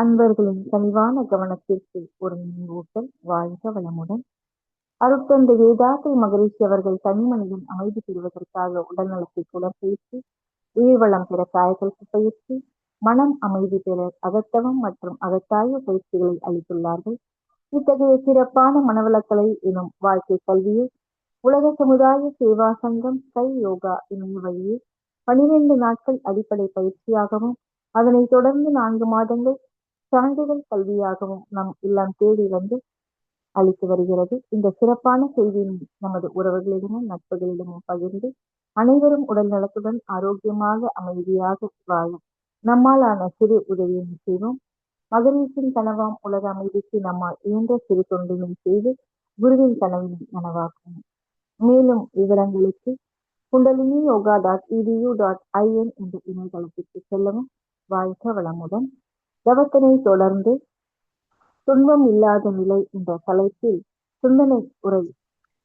அன்பர்களின் கனிவான கவனத்திற்கு ஒரு நினைவூட்டல். வாழ்க வளமுடன். அருட்தந்தை வேதாத்ரி மகரிஷி அவர்கள் தனிமனிதன் அமைதி பெறுவதற்காக உடல்நலத்தை புலப்பெயர்த்து, உயிர்வளம் பெற காயகல்ப பயிற்சி, மனம் அமைதி பெற அகத்தவம் மற்றும் அகத்தாய பயிற்சிகளை அளித்துள்ளார்கள். இத்தகைய சிறப்பான மனவளக்கலை எனும் வாழ்க்கை கல்வியை உலக சமுதாய சேவா சங்கம் கை யோகா இணைய வழியை 12 நாட்கள் அடிப்படை பயிற்சியாகவும், அதனைத் தொடர்ந்து 4 மாதங்கள் சான்றிதழ் கல்வியாகவும் நம் இல்லம் தேடி வந்து அளித்து வருகிறது. இந்த சிறப்பான செய்தியினை நமது உறவுகளிடமும் நட்புகளிடமும் பகிர்ந்து அனைவரும் உடல் நலத்துடன் ஆரோக்கியமாக அமைதியாக வாழ நம்மாலான சிறு உதவியை செய்வோம். மகரிஷின் கனவாம் உலக அமைதிக்கு நம்மால் இயன்ற சிறு தொண்டினை செய்து குருவின் கனவினை நனவாக்கும். மேலும் விவரங்களுக்கு kundaliniyoga.edu.in என்ற இணையதளத்திற்கு செல்லவும். வாழ்க வளமுடன். தவத்தினை தொடர்ந்து துன்பம் இல்லாத நிலை என்ற தலைப்பில்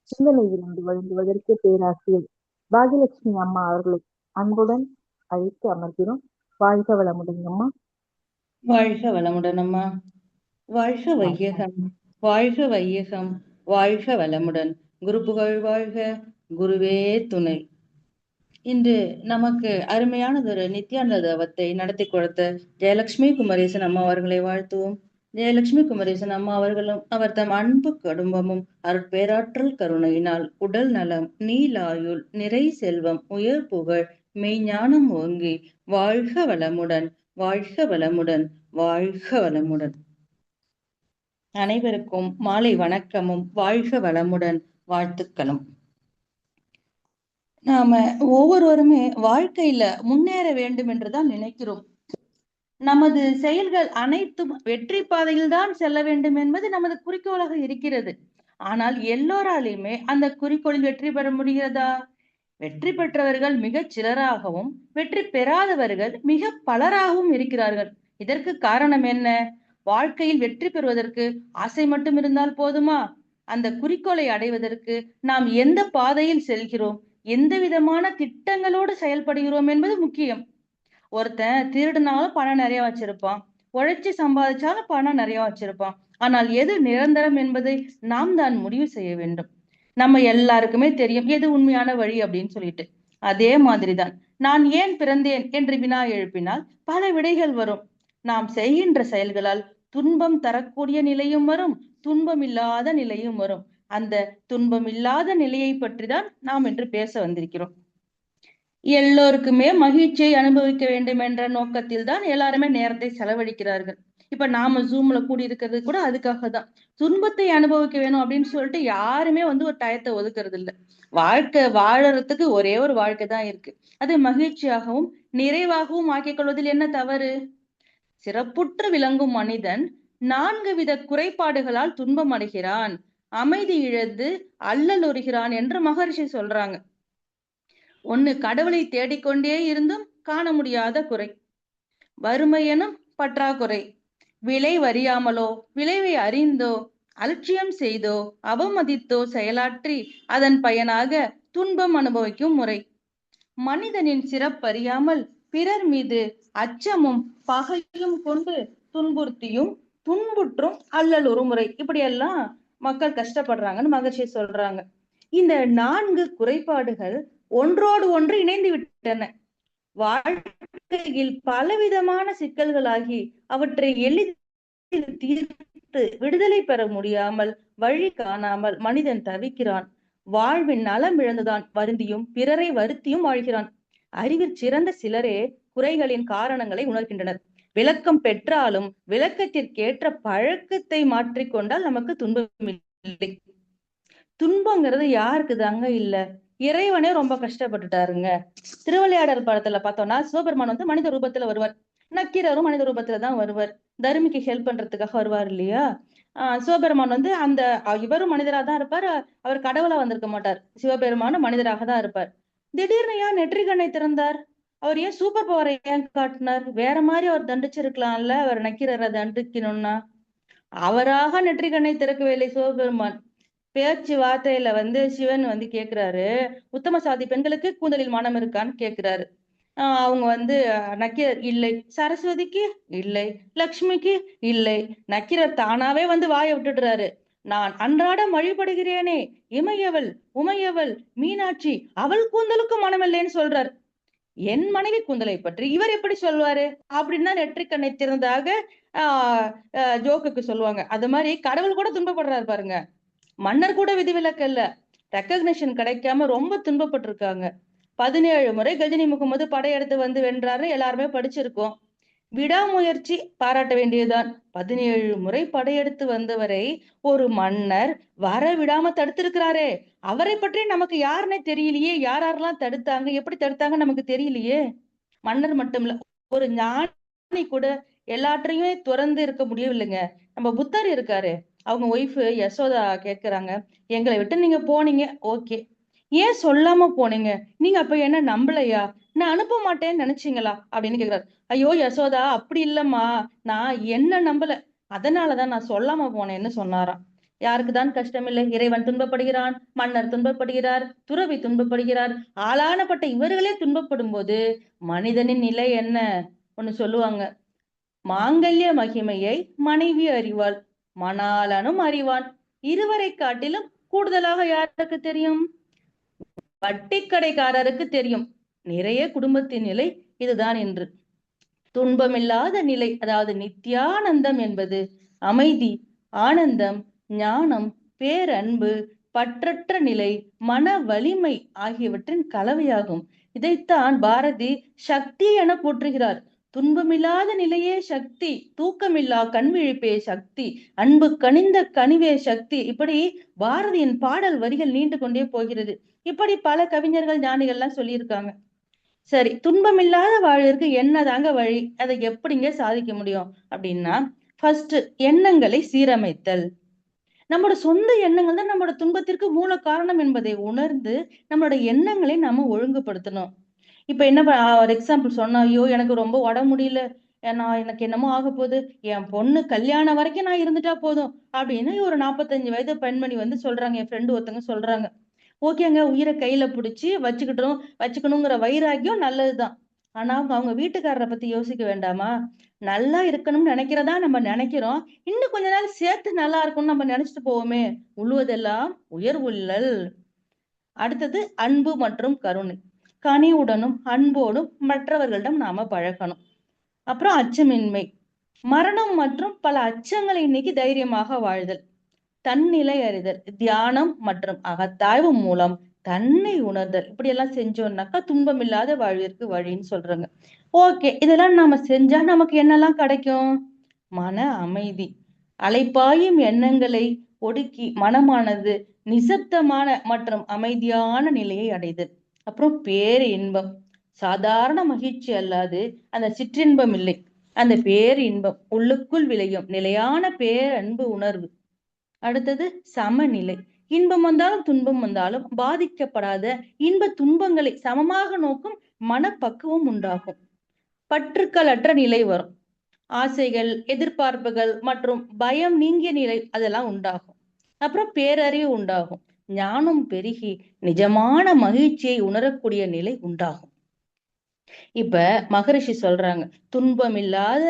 சிந்தனையிலிருந்து வழங்குவதற்கு பேராசிரியர் பாகியலட்சுமி அம்மா அவர்களை அன்புடன் அழைத்து அமர்கிறோம். வாழ்க வளமுடன் அம்மா. வாழ்க வளமுடன் அம்மா. வாழ்க வையகம், வாழ்க வையகம், வாழ்க வளமுடன். குரு புகழ் வாழ்க, குருவே துணை. இன்று நமக்கு அருமையானதொரு நித்யானந்த தவத்தை நடத்தி கொடுத்த ஜெயலட்சுமி குமரேசன் அம்மா அவர்களை வாழ்த்துவோம். ஜெயலட்சுமி குமரேசன் அம்மா அவர்களும் அவர் தம் அன்பு குடும்பமும் அருட்பேராற்றல் கருணையினால் உடல் நலம், நீலாயுள், நிறை செல்வம், உயர் புகழ், மெய்ஞானம் ஓங்கி வாழ்க வளமுடன், வாழ்க வளமுடன், வாழ்க வளமுடன். அனைவருக்கும் மாலை வணக்கமும் வாழ்க வளமுடன் வாழ்த்துக்களும். நாம ஒவ்வொருவருமே வாழ்க்கையில முன்னேற வேண்டும் என்றுதான் நினைக்கிறோம். நமது செயல்கள் அனைத்தும் வெற்றி பாதையில் தான் செல்ல வேண்டும் என்பது நமது குறிக்கோளாக இருக்கிறது. ஆனால் எல்லோராலையுமே அந்த குறிக்கோளில் வெற்றி பெற முடிகிறதா? வெற்றி பெற்றவர்கள் மிகச் சிலராகவும், வெற்றி பெறாதவர்கள் மிக பலராகவும் இருக்கிறார்கள். இதற்கு காரணம் என்ன? வாழ்க்கையில் வெற்றி பெறுவதற்கு ஆசை மட்டும் இருந்தால் போதுமா? அந்த குறிக்கோளை அடைவதற்கு நாம் எந்த பாதையில் செல்கிறோம், எந்த விதமான திட்டங்களோடு செயல்படுகிறோம் என்பது முக்கியம். ஒருத்தன் திருடுனாலும் பணம் நிறைய வச்சிருப்பான், உழைச்சி சம்பாதிச்சாலும் பணம் நிறைய வச்சிருப்பான். ஆனால் எது நிரந்தரம் என்பதை நாம் தான் முடிவு செய்ய வேண்டும். நம்ம எல்லாருக்குமே தெரியும் எது உண்மையான வழி அப்படின்னு சொல்லிட்டு. அதே மாதிரிதான் நான் ஏன் பிறந்தேன் என்று வினா எழுப்பினால் பல விடைகள் வரும். நாம் செய்கின்ற செயல்களால் துன்பம் தரக்கூடிய நிலையும் வரும், துன்பம் இல்லாத நிலையும் வரும். அந்த துன்பம் இல்லாத நிலையை பற்றி தான் நாம் இன்று பேச வந்திருக்கிறோம். எல்லோருக்குமே மகிழ்ச்சியை அனுபவிக்க வேண்டும் என்ற நோக்கத்தில் தான் எல்லாருமே நேரத்தை செலவழிக்கிறார்கள். இப்ப நாம ஜூம்ல கூடி இருக்கிறது கூட அதுக்காக தான். துன்பத்தை அனுபவிக்க வேணும் அப்படின்னு சொல்லிட்டு யாருமே ஒரு டயத்தை ஒதுக்குறது இல்லை. வாழ்க்கை வாழறதுக்கு ஒரே ஒரு வாழ்க்கை தான் இருக்கு. அது மகிழ்ச்சியாகவும் நிறைவாகவும் ஆக்கிக் கொள்வதில் என்ன தவறு? சிறப்புற்று விளங்கும் மனிதன் 4 வித குறைபாடுகளால் துன்பம் அடைகிறான், அமைதி இழந்து அல்லலுறுகிறான் என்று மகரிஷி சொல்றாங்க. ஒண்ணு, கடவுளை தேடிக்கொண்டே இருந்தும் காண முடியாத குறை. வறுமை எனும் பற்றாக்குறை. விலை அறியாமலோ விளைவை அறிந்தோ அலட்சியம் செய்தோ அவமதித்தோ செயலாற்றி அதன் பயனாக துன்பம் அனுபவிக்கும் முறை. மனிதனின் சிறப்பறியாமல் பிறர் மீது அச்சமும் பகையும் கொண்டு துன்புறுத்தியும் துன்புற்றும் அல்லலுறு முறை. இப்படியெல்லாம் மக்கள் கஷ்டப்படுறாங்கன்னு மகிழ்ச்சி சொல்றாங்க. இந்த 4 குறைபாடுகள் ஒன்றோடு ஒன்று இணைந்து விட்டன. வாழ்க்கையில் பலவிதமான சிக்கல்களாகி அவற்றை எளிதில் தீர்த்து விடுதலை பெற முடியாமல் வழி காணாமல் மனிதன் தவிக்கிறான். வாழ்வின் நலம் இழந்துதான் வருந்தியும் பிறரை வருத்தியும் வாழ்கிறான். அறிவில் சிறந்த சிலரே குறைகளின் காரணங்களை உணர்கின்றனர். விளக்கம் பெற்றாலும் விளக்கத்திற்கேற்ற பழக்கத்தை மாற்றிக்கொண்டால் நமக்கு துன்பம் இல்லை. துன்பங்கிறது யாருக்கு தாங்க இல்ல? இறைவனே ரொம்ப கஷ்டப்பட்டுட்டாருங்க. திருவிளையாடல் படத்துல பார்த்தோம்னா சிவபெருமான் மனித ரூபத்துல வருவார், நக்கீரரும் மனித ரூபத்துலதான் வருவார். தர்மிக்கு ஹெல்ப் பண்றதுக்காக வருவார் இல்லையா? சிவபெருமான் அந்த இவரும் மனிதராக தான் இருப்பார், அவர் கடவுளா வந்திருக்க மாட்டார். சிவபெருமானும் மனிதராக தான் இருப்பார். திடீர்னு ஏன் நெற்றிக்கண்ணை திறந்தார்? அவர் ஏன் சூப்பர் பவரை ஏன் காட்டினார்? வேற மாதிரி அவர் தண்டிச்சிருக்கலாம்ல, அவர் நக்கீரரை தண்டிக்கணும்னா. அவராக நெற்றிக்கண்ணை திறக்கவில்லை சிவபெருமான். பேச்சு வார்த்தையில சிவன் கேக்குறாரு, உத்தம சாதி பெண்களுக்கு கூந்தலில் மனம் இருக்கான்னு கேக்குறாரு. அவங்க வந்து நக்கீரர் இல்லை, சரஸ்வதிக்கு இல்லை, லக்ஷ்மிக்கு இல்லை. நக்கீரர் தானாவே வந்து வாயை விட்டுடுறாரு. நான் அன்றாடம் வழிபடுகிறேனே, இமையவள், உமையவள், மீனாட்சி, அவள் கூந்தலுக்கு மனமில்லைன்னு சொல்றாரு. என் மனைவி கூந்தலை பற்றி இவர் எப்படி சொல்வாரு அப்படின்னா நெற்றிக்கண்ணை திறந்தாக ஜோக்குக்கு சொல்லுவாங்க. அது மாதிரி கடவுள் கூட துன்பப்படுறாரு பாருங்க. மன்னர் கூட விதிவிலக்கு இல்ல. ரெக்கக்னிஷன் கிடைக்காம ரொம்ப துன்பப்பட்டிருக்காங்க. 17 முறை கஜினி முகமது படையெடுத்து வந்து வென்றாரு, எல்லாருமே படிச்சிருக்கோம். விடாமுயற்சி பாராட்ட வேண்டியதுதான். 17 முறை படையெடுத்து வந்தவரை ஒரு மன்னர் வர விடாம தடுத்திருக்கிறாரே, அவரை பற்றி நமக்கு யாருன்னே தெரியலையே. யாரெல்லாம் தடுத்தாங்க, எப்படி தடுத்தாங்க நமக்கு தெரியலையே. மன்னர் மட்டும் இல்ல, ஒரு ஞானி கூட எல்லாற்றையுமே துறந்து இருக்க முடியவில்லைங்க. நம்ம புத்தர் இருக்காரு, அவங்க ஒய்ஃப் யசோதா கேக்குறாங்க, எங்களை விட்டு நீங்க போனீங்க, ஓகே, ஏன் சொல்லாம போனீங்க? நீங்க அப்ப என்ன நம்பலையா? நான் அனுப்ப மாட்டேன்னு நினைச்சீங்களா அப்படின்னு கேக்குறாரு. ஐயோ யசோதா, அப்படி இல்லம்மா, நான் என்ன நம்பல, அதனாலதான் நான் சொல்லாம போனேன்னு சொன்னாராம். யாருக்குதான் கஷ்டம் இல்லை? இறைவன் துன்பப்படுகிறான், மன்னர் துன்பப்படுகிறார், துறவி துன்பப்படுகிறார், ஆளானப்பட்ட இவர்களே துன்பப்படும் போது மனிதனின் நிலை என்ன? ஒண்ணு சொல்லுவாங்க, மாங்கல்ய மகிமையை மனைவி அறிவாள், மணாளனும் அறிவான், இருவரை காட்டிலும் கூடுதலாக யாருக்கு தெரியும்? வட்டிக்கடைக்காரருக்கு தெரியும் நிறைய குடும்பத்தின் நிலை இதுதான் என்று. துன்பமில்லாத நிலை, அதாவது நித்யானந்தம் என்பது அமைதி, ஆனந்தம், ஞானம், பேரன்பு, பற்றற்ற நிலை, மன வலிமை ஆகியவற்றின் கலவையாகும். இதைத்தான் பாரதி சக்தி என போற்றுகிறார். துன்பமில்லாத நிலையே சக்தி, தூக்கமில்லா கண்விழிப்பே சக்தி, அன்பு கனிந்த கனிவே சக்தி. இப்படி பாரதியின் பாடல் வரிகள் நீண்டு கொண்டே போகிறது. இப்படி பல கவிஞர்கள், ஞானிகள் எல்லாம் சொல்லியிருக்காங்க. சரி, துன்பமில்லாத வாழ்விற்கு என்னதாங்க வழி? அதை எப்படிங்க சாதிக்க முடியும் அப்படின்னா, ஃபர்ஸ்ட் எண்ணங்களை சீரமைத்தல். நம்மளோட சொந்த எண்ணங்கள் தான் நம்மளோட துன்பத்திற்கு மூல காரணம் என்பதை உணர்ந்து நம்மளோட எண்ணங்களை நாம ஒழுங்குபடுத்தணும். இப்ப என்ன ஒரு எக்ஸாம்பிள் சொன்னா, ஐயோ எனக்கு ரொம்ப உடம்பு முடியல, நான் எனக்கு என்னமோ ஆக போகுது, என் பொண்ணு கல்யாணம் வரைக்கும் நான் இருந்துட்டா போதும் அப்படின்னு ஒரு 45 வயது பெண்மணி வந்து சொல்றாங்க. என் ஃப்ரெண்டு ஒருத்தங்க சொல்றாங்க. ஓகேங்க, உயிரை கையில பிடிச்சி வச்சுக்கணுங்கிற வைராக்கியம் நல்லதுதான். ஆனா அவங்க வீட்டுக்காரரை பத்தி யோசிக்க வேண்டாமா? நல்லா இருக்கணும்னு நினைக்கிறதா நம்ம நினைக்கிறோம், இன்னும் கொஞ்ச நாள் சேர்த்து நல்லா இருக்கும்னு நம்ம நினைச்சிட்டு போவோமே. உழுவதெல்லாம் உயர் உள்ளல். அடுத்தது அன்பு மற்றும் கருணை. கனிவுடனும் அன்போடும் மற்றவர்களிடம் நாம பழகணும். அப்புறம் அச்சமின்மை, மரணம் மற்றும் பல அச்சங்களை நீக்கி தைரியமாக வாழ்தல். தன்னிலை அறிதல், தியானம் மற்றும் அகத்தாய்வு மூலம் தன்னை உணர்தல். இப்படி எல்லாம் செஞ்சோம்னாக்கா துன்பம் இல்லாத வாழ்விற்கு வழின்னு சொல்றாங்க. ஓகே, இதெல்லாம் நாம செஞ்சா நமக்கு என்னெல்லாம் கிடைக்கும்? மன அமைதி, அலைப்பாயும் எண்ணங்களை ஒடுக்கி மனமானது நிசப்தமான மற்றும் அமைதியான நிலையை அடைதல். அப்புறம் பேரு இன்பம், சாதாரண மகிழ்ச்சி அல்லாது அந்த சிற்றின்பம் இல்லை, அந்த பேரு இன்பம் உள்ளுக்குள் விளையும் நிலையான பேரன்பு உணர்வு. அடுத்தது சமநிலை, இன்பம் வந்தாலும் துன்பம் வந்தாலும் பாதிக்கப்படாத இன்ப துன்பங்களை சமமாக நோக்கும் மனப்பக்குவம் உண்டாகும். பற்றுக்கள் அற்ற நிலை வரும். ஆசைகள், எதிர்பார்ப்புகள் மற்றும் பயம் நீங்கிய நிலை அதெல்லாம் உண்டாகும். அப்புறம் பேரறிவு உண்டாகும். ஞானம் பெருகி நிஜமான மகிழ்ச்சியை உணரக்கூடிய நிலை உண்டாகும். இப்ப மகரிஷி சொல்றாங்க, துன்பம் இல்லாத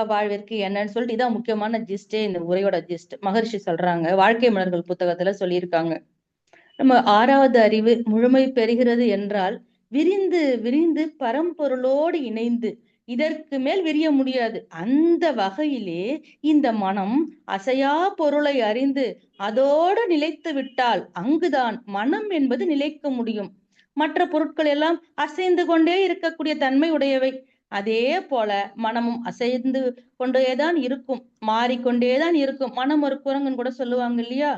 வாழ்விற்கு என்னன்னு சொல்லிட்டு இதான் முக்கியமான ஜிஸ்டே, இந்த உரையோட ஜிஸ்ட். மகரிஷி சொல்றாங்க, வாழ்க்கை மலர்கள் புத்தகத்துல சொல்லியிருக்காங்க, நம்ம 6வது அறிவு முழுமை பெறுகிறது என்றால் விரிந்து விரிந்து பரம்பொருளோடு இணைந்து இதற்கு மேல் விரிய முடியாது. அந்த வகையிலே இந்த மனம் அசையா பொருளை அறிந்து அதோடு நிலைத்து விட்டால் அங்குதான் மனம் என்பது நிலைக்க முடியும். மற்ற பொருட்கள் எல்லாம் அசைந்து கொண்டே இருக்கக்கூடிய தன்மை உடையவை. அதே போல மனமும் அசைந்து கொண்டேதான் இருக்கும், மாறிக்கொண்டேதான் இருக்கும். மனம் ஒரு குரங்குன்னு கூட சொல்லுவாங்க இல்லையா?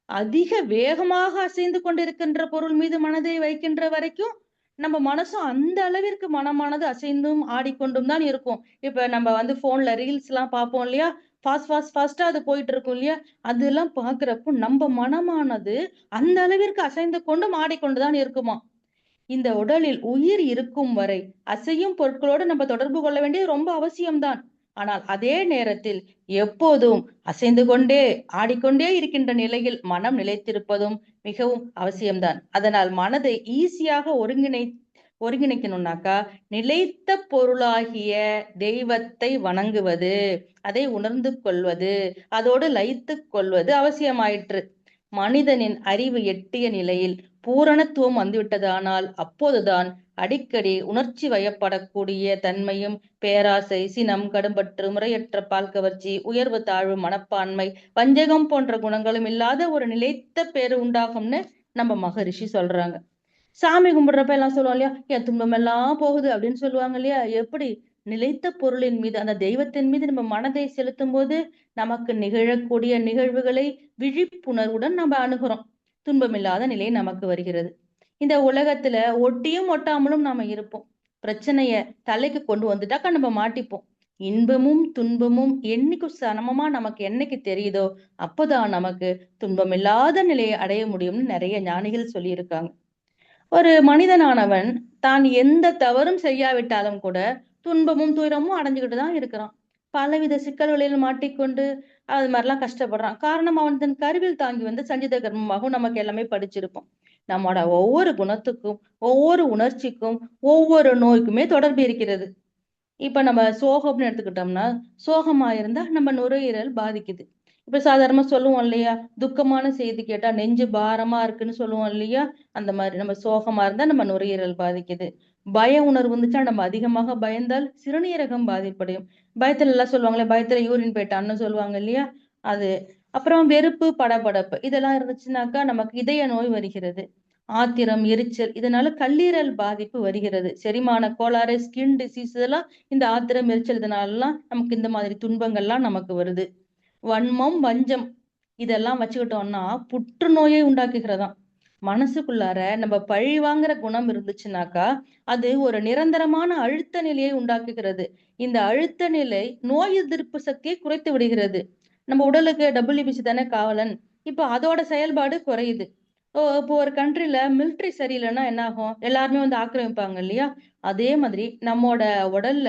அதிக வேகமாக அசைந்து கொண்டிருக்கின்ற பொருள் மீது மனதை வைக்கின்ற வரைக்கும் நம்ம மனசும் அந்த அளவிற்கு மனமானது அசைந்தும் ஆடிக்கொண்டும் தான் இருக்கும். இப்ப நம்ம வந்து போன்ல ரீல்ஸ் எல்லாம் பார்ப்போம் இல்லையா? ஃபாஸ்டா அது போயிட்டு இருக்கும் இல்லையா? அதெல்லாம் பாக்குறப்போ நம்ம மனமானது அந்த அளவிற்கு அசைந்து கொண்டும் ஆடிக்கொண்டுதான் இருக்குமா. இந்த உடலில் உயிர் இருக்கும் வரை அசையும் பொருட்களோடு நம்ம தொடர்பு கொள்ள வேண்டியது ரொம்ப அவசியம்தான். ஆனால் அதே நேரத்தில் எப்போதும் அசைந்து கொண்டே ஆடிக்கொண்டே இருக்கின்ற நிலையில் மனம் நிலைத்திருப்பதும் மிகவும் அவசியம்தான். அதனால் மனதை ஈஸியாக ஒருங்கிணைக்கணும்னாக்கா நிலைத்த பொருளாகிய தெய்வத்தை வணங்குவது, அதை உணர்ந்து கொள்வது, அதோடு லயித்து கொள்வது அவசியமாயிற்று. மனிதனின் அறிவு எட்டிய நிலையில் பூரணத்துவம் வந்துவிட்டதானால் அப்போதுதான் அடிக்கடி உணர்ச்சி வயப்படக்கூடிய தன்மையும் பேராசை, சினம், கடும்பற்று, முறையற்ற பால் கவர்ச்சி, உயர்வு தாழ்வு மனப்பான்மை, வஞ்சகம் போன்ற குணங்களும் இல்லாத ஒரு நிலைத்த பேரு உண்டாகும்னு நம்ம மகரிஷி சொல்றாங்க. சாமி கும்பிடுறப்ப எல்லாம் சொல்லுவோம் இல்லையா, என் துன்பம் எல்லாம் போகுது அப்படின்னு சொல்லுவாங்க இல்லையா. எப்படி நிலைத்த பொருளின் மீது, அந்த தெய்வத்தின் மீது நம்ம மனதை செலுத்தும் போது நமக்கு நிகழக்கூடிய நிகழ்வுகளை விழிப்புணர்வுடன் நம்ம அணுகிறோம். துன்பமில்லாத நிலை நமக்கு வருகிறது. இந்த உலகத்துல ஒட்டியும் ஒட்டாமலும் நாம இருப்போம். பிரச்சனைய தலைக்கு கொண்டு வந்துட்டாக்கா நம்ம மாட்டிப்போம். இன்பமும் துன்பமும் என்னைக்கு சமமா நமக்கு என்னைக்கு தெரியுதோ அப்போதான் நமக்கு துன்பமில்லாத நிலையை அடைய முடியும்னு நிறைய ஞானிகள் சொல்லியிருக்காங்க. ஒரு மனிதனானவன் தான் எந்த தவறும் செய்யாவிட்டாலும் கூட துன்பமும் துயரமும் அடைஞ்சுக்கிட்டு தான் இருக்கிறான். பலவித சிக்கல்களில் மாட்டிக்கொண்டு அது மாதிரிலாம் கஷ்டப்படுறான். காரணம் அவன் தன் கருவில் தாங்கி வந்து சஞ்சித கர்மமாகவும் நமக்கு எல்லாமே படிச்சிருப்போம். நம்மோட ஒவ்வொரு குணத்துக்கும், ஒவ்வொரு உணர்ச்சிக்கும், ஒவ்வொரு நோய்க்குமே தொடர்பு இருக்கிறது. இப்ப நம்ம சோகம்னு எடுத்துக்கிட்டோம்னா, சோகமா இருந்தா நம்ம நுரையீரல் பாதிக்குது. இப்ப சாதாரணமா சொல்லுவோம் இல்லையா, துக்கமான செய்தி கேட்டா நெஞ்சு பாரமா இருக்குன்னு சொல்லுவோம் இல்லையா. அந்த மாதிரி நம்ம சோகமா இருந்தா நம்ம நுரையீரல் பாதிக்குது. பய உணர்வு வந்துச்சா நம்ம அதிகமாக பயந்தால் சிறுநீரகம் பாதிப்படையும். பயத்துல எல்லாம் சொல்லுவாங்களே, பயத்துல யூரின் போயிட்டான்னு சொல்லுவாங்க இல்லையா. அது அப்புறம் வெறுப்பு, படபடப்பு இதெல்லாம் இருந்துச்சுன்னாக்கா நமக்கு இதய நோய் வருகிறது. ஆத்திரம், எரிச்சல் இதனால கல்லீரல் பாதிப்பு வருகிறது. செரிமான கோளாறு, ஸ்கின் டிசீஸ் இதெல்லாம் இந்த ஆத்திரம், எரிச்சல் இதனாலலாம் நமக்கு இந்த மாதிரி துன்பங்கள்லாம் நமக்கு வருது. வன்மம், வஞ்சம் இதெல்லாம் வச்சுக்கிட்டோம்னா புற்றுநோயை உண்டாக்குகிறதாம். மனசுக்குள்ளார நம்ம பழி வாங்குற குணம் இருந்துச்சுனாக்கா அது ஒரு நிரந்தரமான அழுத்த நிலையை உண்டாக்குகிறது. இந்த அழுத்த நிலை நோய் எதிர்ப்பு சக்தியை குறைத்து விடுகிறது. நம்ம உடலுக்கு WBC தானே காவலன். இப்ப அதோட செயல்பாடு குறையுது. இப்போ ஒரு கண்ட்ரில மிலிட்டரி சரியில்லைன்னா என்ன ஆகும், எல்லாருமே வந்து ஆக்கிரமிப்பாங்க இல்லையா. அதே மாதிரி நம்மோட உடல்ல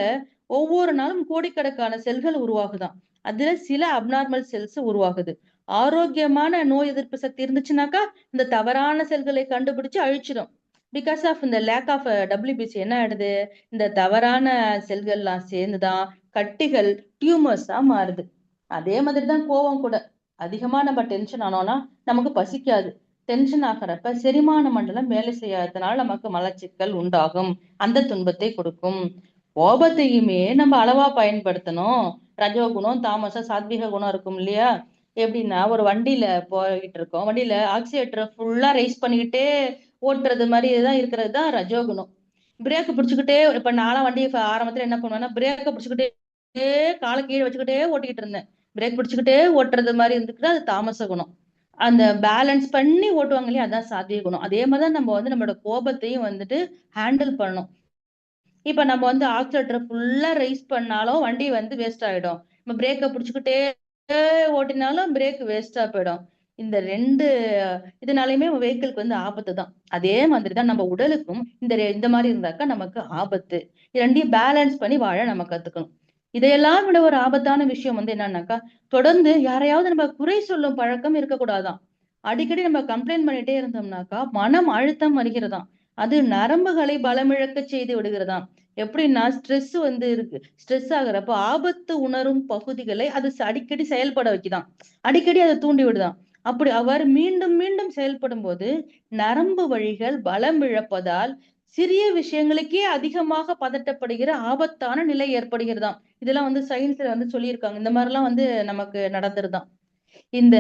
ஒவ்வொரு நாளும் கோடிக்கணக்கான செல்கள் உருவாகுதாம். அதுல சில அப்நார்மல் செல்ஸ் உருவாகுது. ஆரோக்கியமான நோய் எதிர்ப்பு சக்தி இருந்துச்சுனாக்கா இந்த தவறான செல்களை கண்டுபிடிச்சு அழிச்சிடும். பிகாஸ் ஆஃப் இந்த லேக் ஆஃப் WBC என்ன ஆயிடுது, இந்த தவறான செல்கள்லாம் சேர்ந்துதான் கட்டிகள் டியூமர்ஸா மாறுது. அதே மாதிரிதான் கோவம் கூட. அதிகமா நம்ம டென்ஷன் ஆனோம்னா நமக்கு பசிக்காது. டென்ஷன் ஆகிறப்ப செரிமான மண்டலம் வேலை செய்யாததுனால நமக்கு மலச்சிக்கல் உண்டாகும். அந்த துன்பத்தை கொடுக்கும். கோபத்தையுமே நம்ம அளவா பயன்படுத்தணும். ரஜோகுணம், தாமசம், சாத்விக குணம் இருக்கும் இல்லையா. எப்படின்னா ஒரு வண்டியில போயிட்டு இருக்கோம், வண்டியில ஆக்சிலேட்டர் ஃபுல்லா ரைஸ் பண்ணிக்கிட்டே ஓட்டுறது மாதிரி தான் இருக்கிறது தான் ரஜோகுணம். பிரேக் பிடிச்சுக்கிட்டே, இப்ப நானும் வண்டி ஆரம்பத்துல என்ன பண்ணுவேன்னா பிரேக்கை பிடிச்சுக்கிட்டே காலை கீழே வச்சுக்கிட்டே ஓட்டிக்கிட்டு இருந்தேன். பிரேக் பிடிச்சுக்கிட்டே ஓட்டுறது மாதிரி இருந்துக்கிட்டு அது தாமச குணம். அந்த பேலன்ஸ் பண்ணி ஓட்டுவாங்க இல்லையா, அதான் சாத்விக குணம். அதே மாதிரிதான் நம்ம வந்து நம்மளோட கோபத்தையும் வந்துட்டு ஹேண்டில் பண்ணணும். இப்ப நம்ம வந்து ஆக்சிலேட்டர் ஃபுல்லா ரைஸ் பண்ணாலும் வண்டி வந்து வேஸ்ட் ஆயிடும். நம்ம பிரேக்கை பிடிச்சுக்கிட்டே ஓட்டினாலும் பிரேக் வேஸ்டா போயிடும். இந்த ரெண்டு இதனாலயுமே வெஹிக்கிள்க்கு வந்து ஆபத்து தான். அதே மாதிரிதான் நம்ம உடலுக்கும் இந்த மாதிரி இருந்தாக்கா நமக்கு ஆபத்து. இது ரெண்டையும் பேலன்ஸ் பண்ணி வாழ நம்ம கத்துக்கணும். இதையெல்லாம் விட ஒரு ஆபத்தான விஷயம் வந்து என்னன்னாக்கா, தொடர்ந்து யாரையாவது நம்ம குறை சொல்லும் பழக்கம் இருக்கக்கூடாதாம். அடிக்கடி நம்ம கம்ப்ளைண்ட் பண்ணிட்டே இருந்தோம்னாக்கா மனம் அழுத்தம் வருகிறதாம். அது நரம்புகளை பலமிழக்க செய்து விடுகிறதாம். எப்படின்னா ஸ்ட்ரெஸ் வந்து இருக்கு. ஸ்ட்ரெஸ் ஆகுறப்ப ஆபத்து உணரும் பகுதிகளை அது அடிக்கடி செயல்பட வைக்குதாம். அடிக்கடி அதை தூண்டி விடுதாம். அப்படி அவர் மீண்டும் மீண்டும் செயல்படும் போது நரம்பு வழிகள் பலம் இழப்பதால் சிறிய விஷயங்களுக்கே அதிகமாக பதட்டப்படுகிற ஆபத்தான நிலை ஏற்படுகிறதாம். இதெல்லாம் வந்து சயின்ஸ்ல வந்து சொல்லியிருக்காங்க. இந்த மாதிரி எல்லாம் வந்து நமக்கு நடந்துருதாம். இந்த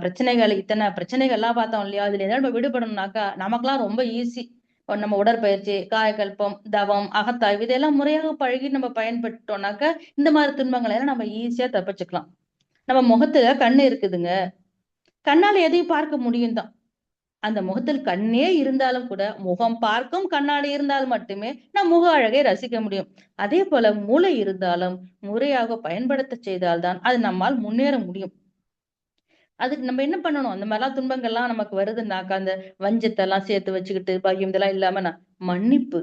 பிரச்சனைகள், இத்தனை பிரச்சனைகள் எல்லாம் பார்த்தோம் இல்லையா. அதுல ஏதாவது நம்ம விடுபடணும்னாக்கா நமக்கெல்லாம் ரொம்ப ஈஸி. நம்ம உடற்பயிற்சி, காயகல்பம், தவம், அகத்தாய்வு இதெல்லாம் முறையாக பழகி நம்ம பயன்பட்டோம்னாக்க இந்த மாதிரி துன்பங்களை எல்லாம் நம்ம ஈஸியா தப்பிச்சுக்கலாம். நம்ம முகத்துல கண்ணு இருக்குதுங்க. கண்ணால எதையும் பார்க்க முடியும் தான். அந்த முகத்தில் கண்ணே இருந்தாலும் கூட முகம் பார்க்கும் கண்ணாடி இருந்தால் மட்டுமே நம் முக அழகை ரசிக்க முடியும். அதே போல மூளை இருந்தாலும் முறையாக பயன்படுத்த செய்தால்தான் அது நம்மால் முன்னேற முடியும். அதுக்கு நம்ம என்ன பண்ணணும், அந்த மாதிரிலாம் துன்பங்கள்லாம் நமக்கு வருதுன்னாக்கா அந்த வஞ்சத்தை எல்லாம் சேர்த்து வச்சுக்கிட்டு பாக்கியம் இதெல்லாம் இல்லாம மன்னிப்பு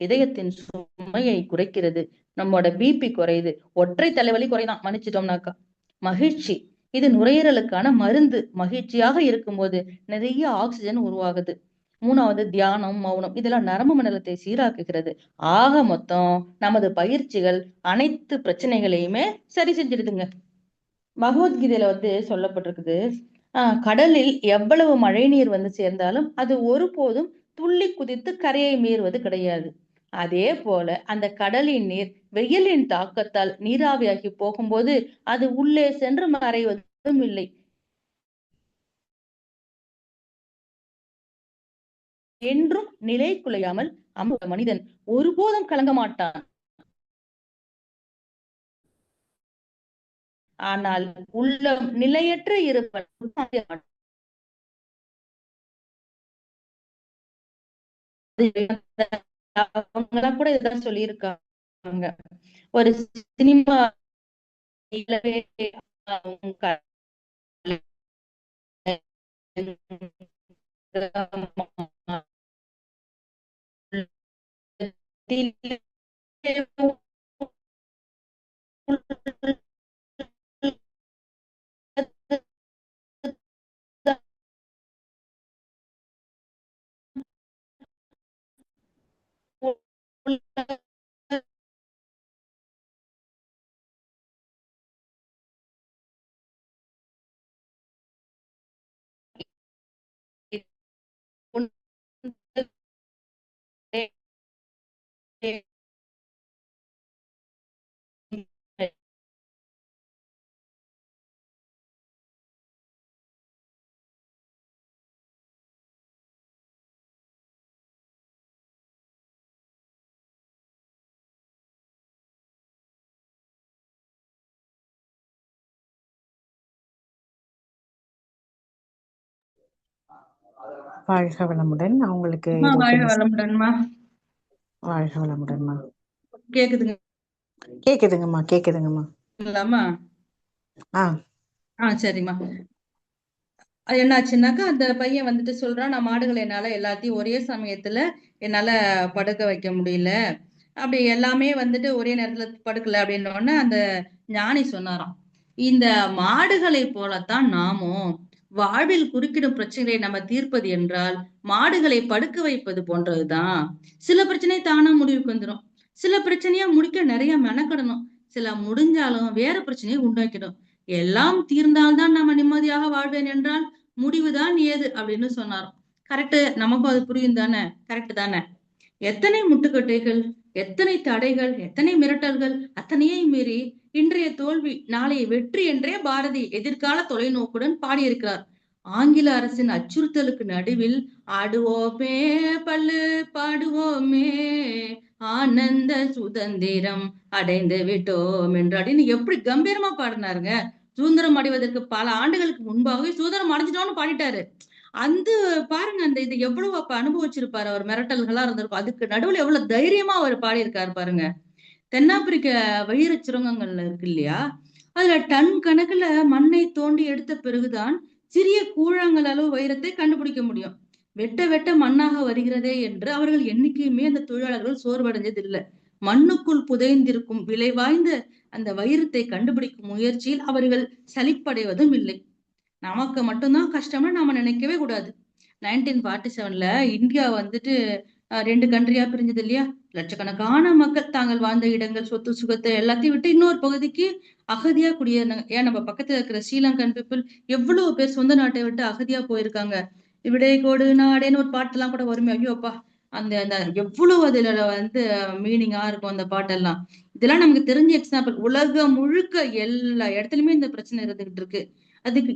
இதயத்தின் சுமையை குறைக்கிறது. நம்மோட பிபி குறையுது. ஒற்றை தலைவலி குறைதான் மன்னிச்சிட்டோம்னாக்கா. மகிழ்ச்சி இது நுரையீரலுக்கான மருந்து. மகிழ்ச்சியாக இருக்கும்போது நிறைய ஆக்சிஜன் உருவாகுது. மூணாவது தியானம், மௌனம். இதெல்லாம் நரம்பு மண்டலத்தை சீராக்குகிறது. ஆக மொத்தம் நமது பயிற்சிகள் அனைத்து பிரச்சனைகளையுமே சரி செஞ்சிடுதுங்க. பகவத்கீதையில சொல்லப்பட்டிருக்குது, கடலில் எவ்வளவு மழை நீர் சேர்ந்தாலும் அது ஒருபோதும் துள்ளி குதித்து கரையை மீறுவது கிடையாது. அதே போல அந்த கடலின் நீர் வெயிலின் தாக்கத்தால் நீராவியாகி போகும்போது அது உள்ளே சென்று மறைவதும் இல்லை. என்றும் நிலை குலையாமல் மனிதன் ஒருபோதும் கலங்க மாட்டான். ஆனால் உள்ளம் நிலையற்ற இருப்பவன் அவங்கெல்லாம் கூட இதான் சொல்லியிருக்காங்க. ஒரு சினிமா வாழ்க வளமுடன். நான் உங்களுக்கு வாழ்க வளமுடன்மா. வாழ்க வளமுடன்மா. கேக்குதுங்க? கேக்குதுங்கம்மா, கேக்குதுங்கம்மா. சரிம்மா. என்னாச்சுன்னாக்கா அந்த பையன் சொல்றான், நான் மாடுகளை என்னால எல்லாத்தையும் ஒரே சமயத்துல என்னால படுக்க வைக்க முடியல, அப்படி எல்லாமே ஒரே நேரத்துல படுக்கல அப்படின்ன உடனே அந்த ஞானி சொன்னாராம், இந்த மாடுகளை போலத்தான் நாமும் வாழ்வில் குறுக்கிடும் பிரச்சனைகளை நம்ம தீர்ப்பது என்றால் மாடுகளை படுக்க வைப்பது போன்றதுதான். சில பிரச்சனை தானா முடிவுக்கு வந்துடும், சில பிரச்சனையா முடிக்க நிறைய மெனக்கிடணும், சில முடிஞ்சாலும் வேற பிரச்சனையை உண்டாக்கிடும். எல்லாம் தீர்ந்தால்தான் நம்ம நிம்மதியாக வாழ்வேன் என்றால் முடிவுதான் ஏது அப்படின்னு சொன்னாராம். கரெக்ட், நமக்கும் அது புரியும் தானே? கரெக்ட் தானே? எத்தனை முட்டுக்கட்டைகள், எத்தனை தடைகள், எத்தனை மிரட்டல்கள், அத்தனையை மீறி இன்றைய தோல்வி நாளைய வெற்றி என்றே பாரதி எதிர்கால தொலைநோக்குடன் பாடியிருக்கிறார். ஆங்கில அரசின் அச்சுறுத்தலுக்கு நடுவில் ஆடுவோமே பல்லு பாடுவோமே ஆனந்த சுதந்திரம் அடைந்து விட்டோம் என்று அப்படின்னு எப்படி கம்பீரமா பாடினாருங்க. சுதந்திரம் அடைவதற்கு பல ஆண்டுகளுக்கு முன்பாகவே சுதந்திரம் அடைஞ்சிட்டோம்னு பாடிட்டாரு. அந்த பாருங்க, அந்த இது எவ்வளவு அப்ப அனுபவிச்சிருப்பாரு அவர், மிரட்டல்களா இருந்திருக்கும், அதுக்கு நடுவுல எவ்வளவு தைரியமா அவர் பாடியிருக்காரு பாருங்க. தென்னாப்பிரிக்க வைர சுரங்கங்கள்ல இருக்கு இல்லையா, அதுல டன் கணக்குல மண்ணை தோண்டி எடுத்த பிறகுதான் சிறிய கூழாங்கல் அளவு வைரத்தை கண்டுபிடிக்க முடியும். வெட்ட வெட்ட மண்ணாக வருகிறதே என்று அவர்கள் என்னைக்குமே அந்த தொழிலாளர்கள் சோர்வடைஞ்சது இல்லை. மண்ணுக்குள் புதைந்திருக்கும் விலை வாய்ந்த அந்த வைரத்தை கண்டுபிடிக்கும் முயற்சியில் அவர்கள் சலிப்படைவதும் இல்லை. நமக்கு மட்டும்தான் கஷ்டம்னு நாம நினைக்கவே கூடாது. 1947ல இந்தியா ரெண்டு கண்ட்ரியா பிரிஞ்சது இல்லையா, லட்சக்கணக்கான மக்கள் தாங்கள் வாழ்ந்த இடங்கள், சொத்து சுகத்தை எல்லாத்தையும் விட்டு இன்னொரு பகுதிக்கு அகதியா குடியேறினாங்க. ஏன் நம்ம பக்கத்துல இருக்கிற ஸ்ரீலங்கன் பீப்புள் எவ்வளவு பேர் சொந்த நாட்டை விட்டு அகதியா போயிருக்காங்க. விடை கோடு நாடேன்னு ஒரு பாட்டெல்லாம் கூட வருமே, ஐயோ அப்பா, அந்த அந்த எவ்வளவு அதுல மீனிங்கா இருக்கும் அந்த பாட்டெல்லாம். இதெல்லாம் நமக்கு தெரிஞ்ச எக்ஸாம்பிள். உலகம் முழுக்க எல்லா இடத்துலயுமே இந்த பிரச்சனை இருந்துகிட்டு இருக்கு.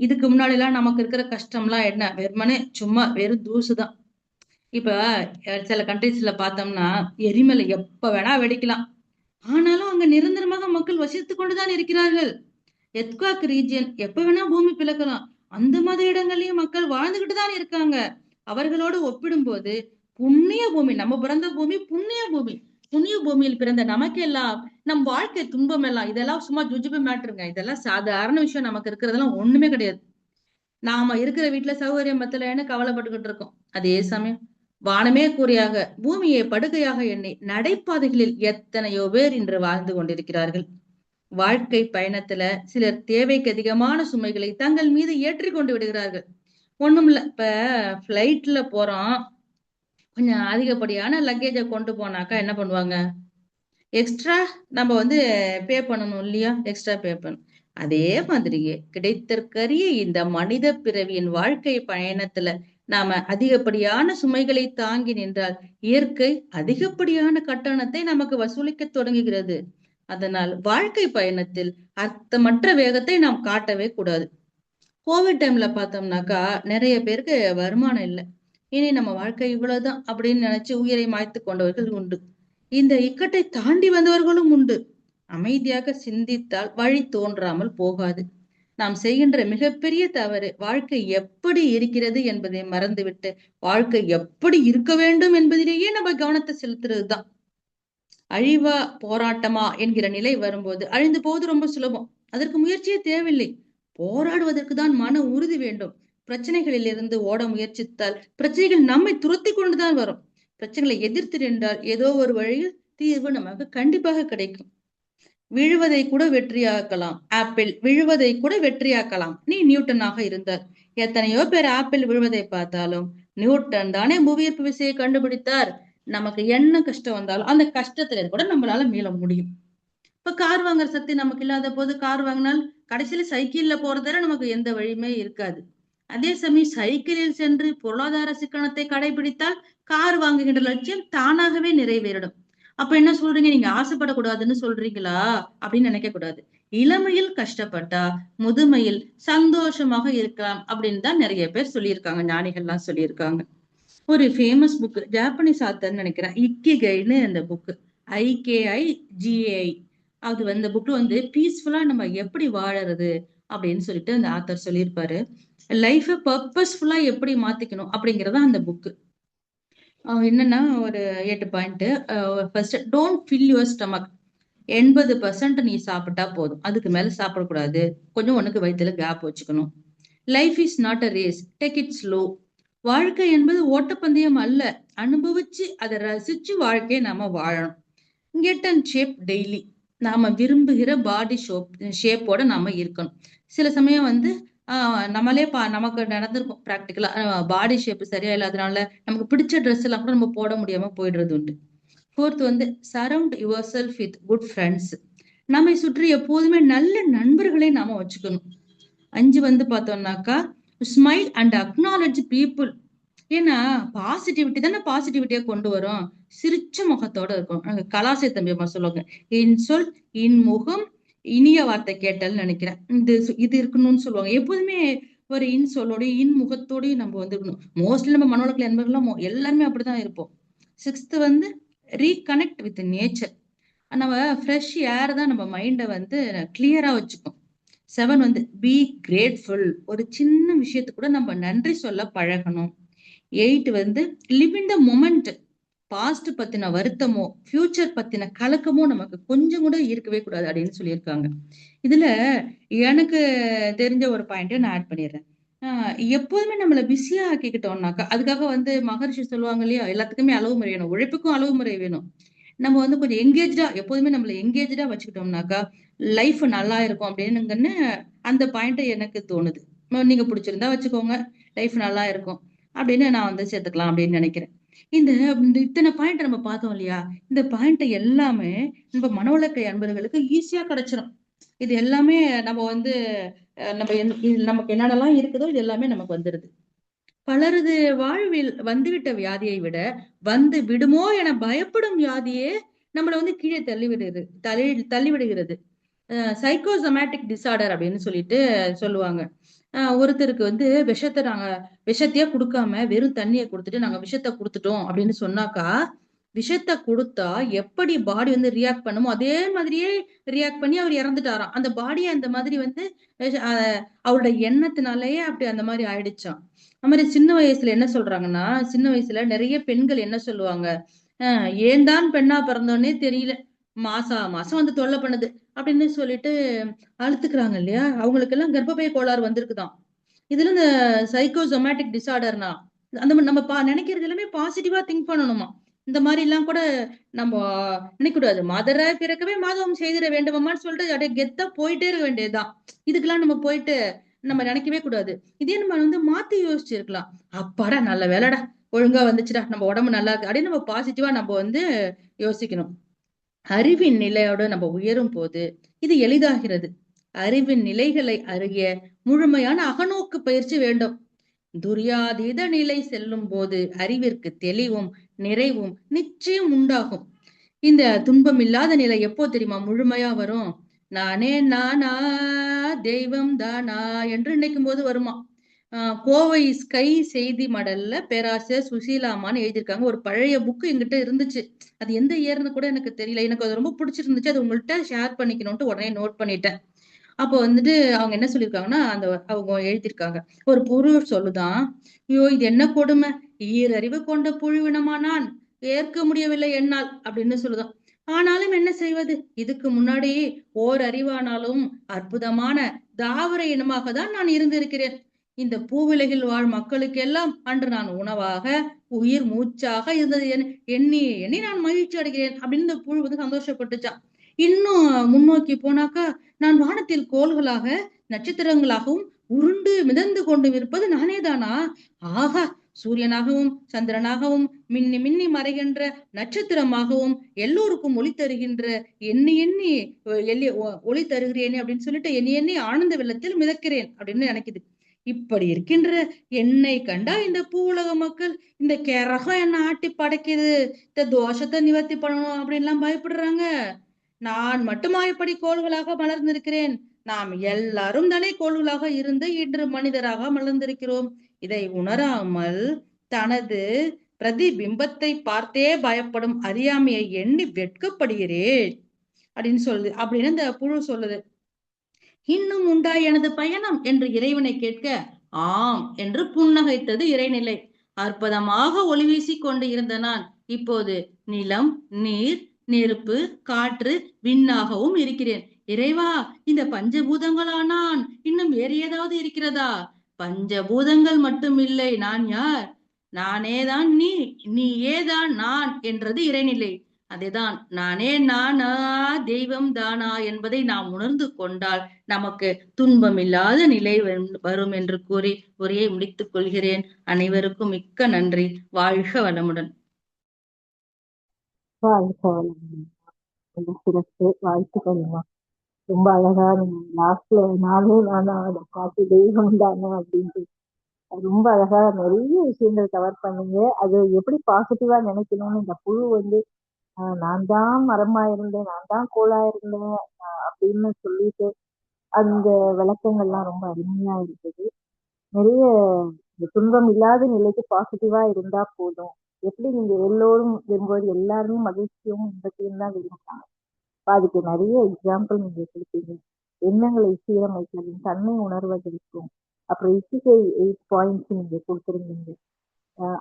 இதுக்கு முன்னாடி எல்லாம் நமக்கு இருக்கிற கஷ்டம் எல்லாம் என்ன, வெறுமனே சும்மா வெறும் தூசுதான். இப்ப சில கண்ட்ரீஸ்ல பார்த்தோம்னா எரிமலை எப்ப வேணா வெடிக்கலாம், ஆனாலும் அங்க நிரந்தரமாக மக்கள் வசித்துக் கொண்டுதான் இருக்கிறார்கள். எத்குவாக் ரீஜியன் எப்ப வேணா பூமி பிளக்கலாம், அந்த மாதிரி இடங்கள்லயும் மக்கள் வாழ்ந்துகிட்டு தான் இருக்காங்க. அவர்களோடு ஒப்பிடும்போது புண்ணிய பூமி, நம்ம பிறந்த பூமி புண்ணிய பூமி. புண்ணிய பூமியில் பிறந்த நமக்கெல்லாம் நம் வாழ்க்கை துன்பம் எல்லாம் இதெல்லாம் சும்மா ஜுஜுபு மேட்ருங்க. இதெல்லாம் சாதாரண விஷயம், நமக்கு இருக்கிறதெல்லாம் ஒண்ணுமே கிடையாது. நாம இருக்கிற வீட்டுல சௌகரியம் பத்தலைன்னு கவலைப்பட்டுக்கிட்டு இருக்கோம். அதே சமயம் வானமே கூரையாக பூமியை படுக்கையாக எண்ணி நடைபாதைகளில் எத்தனையோ பேர் இன்று வாழ்ந்து கொண்டிருக்கிறார்கள். வாழ்க்கை பயணத்துல சிலர் தேவைக்கு அதிகமான சுமைகளை தங்கள் மீது ஏற்றி கொண்டு விடுகிறார்கள். ஒண்ணும் இல்ல, இப்ப பிளைட்ல போறோம், கொஞ்சம் அதிகப்படியான லக்கேஜை கொண்டு போனாக்கா என்ன பண்ணுவாங்க? எக்ஸ்ட்ரா நம்ம வந்து பே பண்ணணும் இல்லையா? எக்ஸ்ட்ரா பே பண்ணணும். அதே மாதிரியே கிடைத்தற்கரிய இந்த மனித பிறவியின் வாழ்க்கை பயணத்துல நாம அதிகப்படியான சுமைகளை தாங்கி நின்றால் இயற்கை அதிகப்படியான கட்டணத்தை நமக்கு வசூலிக்க தொடங்குகிறது. அதனால் வாழ்க்கை பயணத்தில் அர்த்தமற்ற வேகத்தை நாம் காட்டவே கூடாது. கோவிட் டைம்ல பார்த்தோம்னாக்கா நிறைய பேருக்கு வருமானம் இல்லை. இனி நம்ம வாழ்க்கை இவ்வளவுதான் அப்படின்னு நினைச்சு உயிரை மாய்த்து கொண்டவர்கள் உண்டு. இந்த இக்கட்டை தாண்டி வந்தவர்களும் உண்டு. அமைதியாக சிந்தித்தால் வழி தோன்றாமல் போகாது. நாம் செய்கின்ற மிகப்பெரிய தவறு வாழ்க்கை எப்படி இருக்கிறது என்பதை மறந்துவிட்டு வாழ்க்கை எப்படி இருக்க வேண்டும் என்பதிலேயே நம்ம கவனத்தை செலுத்துறது தான். அழிவா போராட்டமா என்கிற நிலை வரும்போது அழிந்து போவது ரொம்ப சுலபம். அதற்கு முயற்சியே தேவையில்லை. போராடுவதற்கு தான் மன உறுதி வேண்டும். பிரச்சனைகளில் இருந்து ஓட முயற்சித்தால் பிரச்சனைகள் நம்மை துரத்தி கொண்டுதான் வரும். பிரச்சனைகளை எதிர்த்து நின்றால் ஏதோ ஒரு வழியில் தீர்வு நமக்கு கண்டிப்பாக கிடைக்கும். விழுவதை கூட வெற்றியாக்கலாம். ஆப்பிள் விழுவதை கூட வெற்றியாக்கலாம். நீ நியூட்டனாக இருந்தார். எத்தனையோ பேர் ஆப்பிள் விழுவதை பார்த்தாலும் நியூட்டன் தானே புவியீர்ப்பு விசையை கண்டுபிடித்தார். நமக்கு என்ன கஷ்டம் வந்தாலும் அந்த கஷ்டத்துல கூட நம்மளால மீள முடியும். இப்ப கார் வாங்குற சக்தி நமக்கு இல்லாத போது கார் வாங்கினால் கடைசியில சைக்கிள்ல போறதுல நமக்கு எந்த வழியுமே இருக்காது. அதே சமயம் சைக்கிளில் சென்று பொருளாதார சிக்கனத்தை கடைபிடித்தால் கார் வாங்குகின்ற லட்சியம் தானாகவே நிறைவேறிடும். அப்ப என்ன சொல்றீங்க? நீங்க ஆசைப்படக்கூடாதுன்னு சொல்றீங்களா அப்படின்னு நினைக்க கூடாது. இளமையில் கஷ்டப்பட்டா முதுமையில் சந்தோஷமாக இருக்கலாம் அப்படின்னு தான் நிறைய பேர் சொல்லியிருக்காங்க. ஞானிகள்லாம் சொல்லியிருக்காங்க. ஒரு ஃபேமஸ் புக், ஜாப்பனீஸ் ஆத்தர்ன்னு நினைக்கிறேன், இக்கிகைன்னு அந்த புக். IKIGAI. அது வந்து புக் வந்து பீஸ்ஃபுல்லா நம்ம எப்படி வாழறது அப்படின்னு சொல்லிட்டு அந்த ஆத்தர் சொல்லியிருப்பாரு. லைஃப பர்பஸ்ஃபுல்லா எப்படி மாத்திக்கணும் அப்படிங்கறத அந்த புக். என்னன்னா ஒரு 8 point. First, don't fill your stomach. 80% நீ சாப்பிட்டா போதும், அதுக்கு மேல சாப்பிடக்கூடாது. கொஞ்சம் உனக்கு வயிற்றுல கேப் வச்சுக்கணும். Life is not a race, take it slow. வாழ்க்கை என்பது ஓட்டப்பந்தயம் அல்ல. அனுபவிச்சு அதை ரசிச்சு வாழ்க்கையை நாம வாழணும். Get and shape daily. நாம விரும்புகிற பாடி ஷேப்போட நாம இருக்கணும். சில சமயம் வந்து நம்மளே நமக்கு நடந்திருக்கும் ப்ராக்டிக்கலா, பாடி ஷேப் சரியா இல்லாதனால நமக்கு பிடிச்ச ட்ரெஸ் எல்லாம் கூட நம்ம போட முடியாம போயிடுறது உண்டு. ஃபோர்த் வந்து surround your self with good friends. நம்மை சுற்றி எப்போதுமே நல்ல நண்பர்களை நாம வச்சுக்கணும். 5 வந்து பார்த்தோம்னாக்கா, ஸ்மைல் அண்ட் அக்னாலஜ் பீப்புள். ஏன்னா பாசிட்டிவிட்டி தானே பாசிட்டிவிட்டியா கொண்டு வரும். சிரிச்ச முகத்தோட இருக்கும். கலாசை தம்பி அம்மா சொல்லுவாங்க, இன்சொல் இன்முகம் இனிய வார்த்தை கேட்டல்னு நினைக்கிறேன். இது இருக்கணும்னு சொல்லுவாங்க. எப்போதுமே ஒரு இன்சொல்லோடய இன்முகத்தோடய நம்ம வந்து இருக்கணும். மோஸ்ட்லி நம்ம மனோலக்கில் என்பர்கள்லாம் எல்லாருமே அப்படிதான் இருப்போம். 6th வந்து ரீகனெக்ட் வித் நேச்சர். நம்ம ஃப்ரெஷ் ஏர் தான் நம்ம மைண்டை வந்து கிளியரா வச்சுக்கும். 7 வந்து பி கிரேட்ஃபுல். ஒரு சின்ன விஷயத்துக்கு கூட நம்ம நன்றி சொல்ல பழகணும். 8 வந்து live in the moment. Past பத்தின வருத்தமோ ஃபியூச்சர் பத்தின கலக்கமோ நமக்கு கொஞ்சம் கூட இருக்கவே கூடாது அப்படின்னு சொல்லியிருக்காங்க. இதுல எனக்கு தெரிஞ்ச ஒரு பாயிண்ட் நான் ஆட் பண்ணிடுறேன். எப்போதுமே நம்மள பிஸியா ஆக்கிக்கிட்டோம்னாக்கா, அதுக்காக வந்து மகரிஷி சொல்லுவாங்க இல்லையா, எல்லாத்துக்குமே அளவு முறை வேணும், உழைப்புக்கும் அளவு முறை வேணும். நம்ம வந்து கொஞ்சம் எங்கேஜ்டா, எப்போதுமே நம்மள எங்கேஜ்டா வச்சுக்கிட்டோம்னாக்கா லைஃப் நல்லா இருக்கும் அப்படின்னுங்கன்னு அந்த பாயிண்ட் எனக்கு தோணுது. நீங்க பிடிச்சிருந்தா வச்சுக்கோங்க, லைஃப் நல்லா இருக்கும் அப்படின்னு நான் வந்து சேர்த்துக்கலாம் அப்படின்னு நினைக்கிறேன். இந்த இந்த இத்தனை பாயிண்ட் நம்ம பார்த்தோம் இல்லையா, இந்த பாயிண்ட் எல்லாமே நம்ம மனவளக்கலை அன்பர்களுக்கு ஈஸியா கிடைச்சிரும். இது எல்லாமே நம்ம வந்து நமக்கு என்னென்னலாம் இருக்குதோ இது எல்லாமே நமக்கு வந்துருது. பலரது வாழ்வில் வந்துவிட்ட வியாதியை விட வந்து விடுமோ என பயப்படும் வியாதியே நம்மள வந்து கீழே தள்ளிவிடுகிறது. சைக்கோசோமேட்டிக் டிசார்டர் அப்படின்னு சொல்லிட்டு சொல்லுவாங்க. ஒருத்தருக்கு வந்து விஷத்தையே கொடுக்காம வெறும் தண்ணியை கொடுத்துட்டு நாங்க விஷத்தை கொடுத்துட்டோம் அப்படின்னு சொன்னாக்கா, விஷத்தை கொடுத்தா எப்படி பாடி வந்து ரியாக்ட் பண்ணுமோ அதே மாதிரியே ரியாக்ட் பண்ணி அவர் இறந்துட்டாராம். அந்த பாடியை அந்த மாதிரி வந்து அவரோட எண்ணத்தினாலேயே அப்படி அந்த மாதிரி ஆயிடுச்சாம். அது மாதிரி சின்ன வயசுல என்ன சொல்றாங்கன்னா, சின்ன வயசுல நிறைய பெண்கள் என்ன சொல்லுவாங்க, ஏன் தான் பெண்ணா பிறந்தோன்னே தெரியல, மாசம் வந்து தொல்லை பண்ணுது அப்படின்னு சொல்லிட்டு அழுத்துக்கிறாங்க இல்லையா. அவங்களுக்கு எல்லாம் கர்ப்பப்பை கோளாறு வந்திருக்குதாம். இதுல இந்த சைக்கோசோமேட்டிக் டிசார்டர்னா அந்த நம்ம நினைக்கிறது எல்லாமே பாசிட்டிவா திங்க் பண்ணணுமா. இந்த மாதிரி எல்லாம் கூட நம்ம நினைக்க கூடாது. மதரா பிறக்கவே மாதவம் செய்திட வேண்டுமான்னு சொல்லிட்டு அப்படியே கெத்தா போயிட்டே இருக்க வேண்டியதுதான். இதுக்கெல்லாம் நம்ம போயிட்டு நம்ம நினைக்கவே கூடாது. இதே நம்ம வந்து மாத்தி யோசிச்சிருக்கலாம். அப்பாடா நல்ல வேலைடா, ஒழுங்கா வந்துச்சுடா, நம்ம உடம்பு நல்லா இருக்கு அப்படின்னு நம்ம பாசிட்டிவா நம்ம யோசிக்கணும். அறிவின் நிலையோட நம்ம உயரும் போது இது எளிதாகிறது. அறிவின் நிலைகளை அறிய முழுமையான அகநோக்கு பயிற்சி வேண்டும். துரியாதீத நிலை செல்லும் போது அறிவிற்கு தெளிவும் நிறைவும் நிச்சயம் உண்டாகும். இந்த துன்பம் இல்லாத நிலை எப்போ தெரியுமா முழுமையா வரும்? நானே நானா தெய்வம் தானா என்று நினைக்கும் போது வருமா. கோவை ஸ்கை செய்தி மடல்ல பேராசிரியர் சுசீலாமான்னு எழுதியிருக்காங்க. ஒரு பழைய புக்கு என்கிட்ட இருந்துச்சு. அது எந்த இயர்னு கூட எனக்கு தெரியல. எனக்கு அது ரொம்ப பிடிச்சிருந்துச்சு. அது உங்கள்கிட்ட ஷேர் பண்ணிக்கணும்ட்டு உடனே நோட் பண்ணிட்டேன். அப்போ அவங்க என்ன சொல்லியிருக்காங்கன்னா, அவங்க எழுதியிருக்காங்க. ஒரு புருவர் சொல்லுதான், ஐயோ இது என்ன கொடுமை, ஈரறிவு கொண்ட புழுவினமா நான், ஏற்க முடியவில்லை என்னால் அப்படின்னு சொல்லுதான். ஆனாலும் என்ன செய்வது, இதுக்கு முன்னாடி ஓர் அறிவானாலும் அற்புதமான தாவர இனமாக தான் நான் இருந்திருக்கிறேன். இந்த பூவிலகில் வாழ் மக்களுக்கு எல்லாம் அன்று நான் உணவாக உயிர் மூச்சாக இருந்தது எண்ணி எண்ணி நான் மகிழ்ச்சி அடைகிறேன் அப்படின்னு இந்த புழு சந்தோஷப்பட்டுச்சான். இன்னும் முன்னோக்கி போனாக்கா, நான் வானத்தில் கோள்களாக நட்சத்திரங்களாகவும் உருண்டு மிதந்து கொண்டு இருப்பது நானே தானா? ஆகா, சூரியனாகவும் சந்திரனாகவும் மின்னி மின்னி மறைகின்ற நட்சத்திரமாகவும் எல்லோருக்கும் ஒளி தருகின்ற எண்ணி எண்ணி ஒளி தருகிறேனே அப்படின்னு சொல்லிட்டு எண்ணி எண்ணி ஆனந்த வெள்ளத்தில் மிதக்கிறேன் அப்படின்னு நினைக்குது. இப்படி இருக்கின்ற என்னை கண்டா இந்த பூவுலக மக்கள் இந்த கிரகம் என்ன ஆட்டி படைக்குது, இந்த தோஷத்தை நிவர்த்தி பண்ணணும் அப்படின்னு எல்லாம் பயப்படுறாங்க. நான் மட்டுமா இப்படி கோள்களாக மலர்ந்திருக்கிறேன்? நாம் எல்லாரும் தானே கோள்களாக இருந்து இன்று மனிதராக மலர்ந்திருக்கிறோம். இதை உணராமல் தனது பிரதிபிம்பத்தை பார்த்தே பயப்படும் அறியாமையை எண்ணி வெட்கப்படுகிறேன் அப்படின்னு இந்த புழு சொல்லுது. இன்னும் உண்டா எனது பயணம் என்று இறைவனை கேட்க, ஆம் என்று புன்னகைத்தது இறைநிலை. அற்புதமாக ஒளி வீசிக் கொண்டு இருந்த நான் இப்போது நிலம், நீர், நெருப்பு, காற்று, விண்ணாகவும் இருக்கிறேன். இறைவா, இந்த பஞ்சபூதங்களா நான்? இன்னும் வேறு ஏதாவது இருக்கிறதா? பஞ்சபூதங்கள் மட்டும் இல்லை, நான் யார்? நானேதான் நீ, நீயேதான் நான் என்றது இறைநிலை. அதுதான் நானே நானா தெய்வம் தானா என்பதை நாம் உணர்ந்து கொண்டால் நமக்கு துன்பமில்லாத நிலை வரும் என்று கூறி உரையை முடித்துக் கொள்கிறேன். அனைவருக்கும் மிக்க நன்றி. வாழ்க வளமுடன். வாழ்க வளமுடன். சிறப்பு, வாழ்த்துக்கள்மா. ரொம்ப அழகா நீங்க லாஸ்ட்ல நானே நானா அதை பார்த்து தெய்வம் தானே அப்படின்ட்டு ரொம்ப அழகா நிறைய விஷயங்கள் கவர் பண்ணீங்க. அது எப்படி பாசிட்டிவா நினைக்கணும்னு இந்த புழு நான் தான் மரமா இருந்தேன், நான் தான் கோலா இருந்தேன் அப்படின்னு சொல்லிட்டு அந்த விளக்கங்கள்லாம் ரொம்ப அருமையா இருந்தது. நிறைய இந்த துன்பம் இல்லாத நிலைக்கு பாசிட்டிவா இருந்தா போதும். எப்படி நீங்க எல்லோரும் விரும்புவது, எல்லாருமே மகிழ்ச்சியும் இன்பத்தையும் தான் விரும்புறாங்க. அதுக்கு நிறைய எக்ஸாம்பிள் நீங்க கொடுத்தீங்க. எண்ணங்களை சீரமைப்பதும் தன்னை உணர்வதற்கும் அப்புறம் இசிகை 8 பாயிண்ட்ஸ் நீங்க கொடுத்துருந்தீங்க.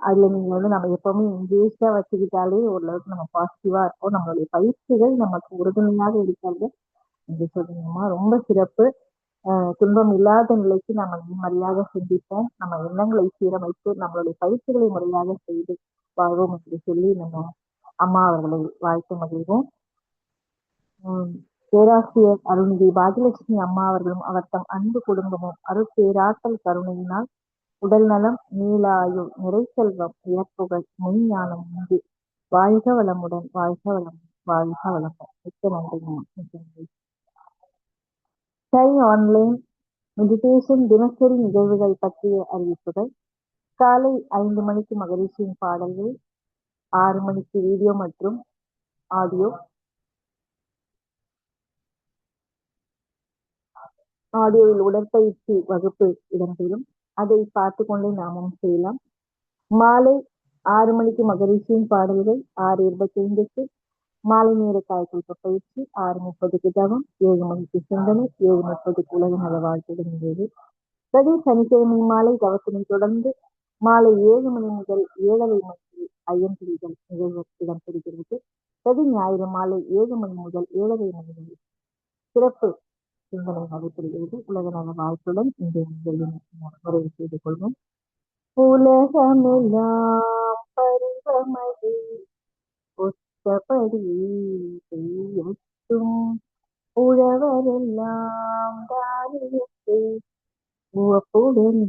அதுல நீங்க நம்ம எப்பவுமே எங்கேஜா வச்சுக்கிட்டாலே ஓரளவுக்கு நம்ம பாசிட்டிவா இருப்போம். நம்மளுடைய பயிற்சிகள் நமக்கு உறுதுணையாக இருக்கிறது நீங்க சொல்றீங்கம்மா. ரொம்ப சிறப்பு. துன்பம் இல்லாத நிலைக்கு நம்ம நிம்மதியாக சிந்திப்போம். நம்ம எண்ணங்களை சீரமைத்து நம்மளுடைய பயிற்சிகளை முறையாக செய்து வாழ்வோம் என்று சொல்லி நம்ம அம்மா அவர்களை வாழ்த்து மகிழ்வோம். பேராசிரியர் அருள்நிதி பாகியலட்சுமி அம்மா அவர்களும் அவர் தம் அன்பு குடும்பமும் அருட்பேராற்றல் கருணையினால் உடல் நலம், நீலாயுள், நிறைசெல்வம், இறப்புகள், மெய்ஞானம் உண்டு. வாழ்க வளமுடன், வாழ்க வளமுடன், வாழ்க வளமுடன். மிக்க நன்றி. ஸ்கை ஆன்லைன் மெடிடேஷன் தினசரி நிகழ்வுகள் பற்றிய அறிவிப்புகள். காலை 5 மணிக்கு மகரிஷியின் பாடல்கள், 6 மணிக்கு வீடியோ மற்றும் ஆடியோவில் உடற்பயிற்சி வகுப்பு இடம்பெறும். அதை பார்த்து கொண்டே நாமும் செய்யலாம். மாலை 6 மணிக்கு மகரிஷியின் பாடல்கள், 6:25க்கு மாலை நேர காய்கல்ப பயிற்சி, 6:30க்கு தவம், 7 மணிக்கு சிந்தனை, 7:30க்கு உலக நல வாழ்த்துடன் நிறைவு. பிரதி சனிக்கிழமை மாலை தவத்தினை தொடர்ந்து மாலை 7 மணி முதல் 7:30 மணிக்கு ஐயன்பிரிதல் நிகழ்வு இடம்பெறுகிறது. பிரதி ஞாயிறு மாலை 7 மணி முதல் 7:30 மணி வரை சிறப்பு சிந்தனை நடைபெறுகிறது. உலக நல வாழ்த்துடன் இன்றைய நிகழ்வினை நிறைவு செய்து கொள்வோம். உலகமெல்லாம் பருவமழை ஒத்தபடி பெய்யட்டும், உழவரெல்லாம் தானியத்தை உவப்புடன்